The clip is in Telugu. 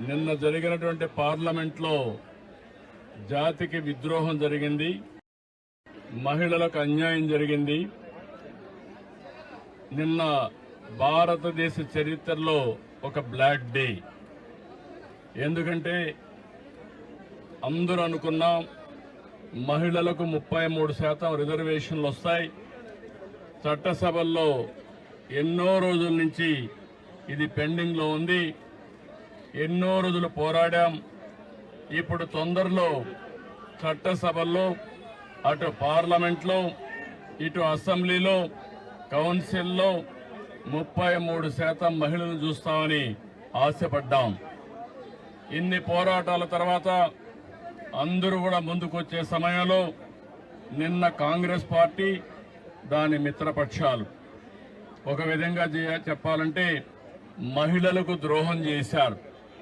నిన్న జరిగినటువంటి పార్లమెంట్లో జాతికి విద్రోహం జరిగింది, మహిళలకు అన్యాయం జరిగింది. నిన్న భారతదేశ చరిత్రలో ఒక బ్లాక్ డే. ఎందుకంటే అందరూ అనుకున్నాం మహిళలకు 33% రిజర్వేషన్లు వస్తాయి. చట్టసభల్లో ఎన్నో రోజుల నుంచి ఇది పెండింగ్లో ఉంది. ఎన్నో రోజులు పోరాడాం. ఇప్పుడు తొందరలో చట్టసభల్లో అటు పార్లమెంట్లో ఇటు అసెంబ్లీలో కౌన్సిల్లో 33% మహిళలను చూస్తామని ఆశపడ్డాం. ఇన్ని పోరాటాల తర్వాత అందరూ కూడా ముందుకొచ్చే సమయంలో నిన్న కాంగ్రెస్ పార్టీ దాని మిత్రపక్షాలు ఒక విధంగా చెప్పాలంటే మహిళలకు ద్రోహం చేశారు.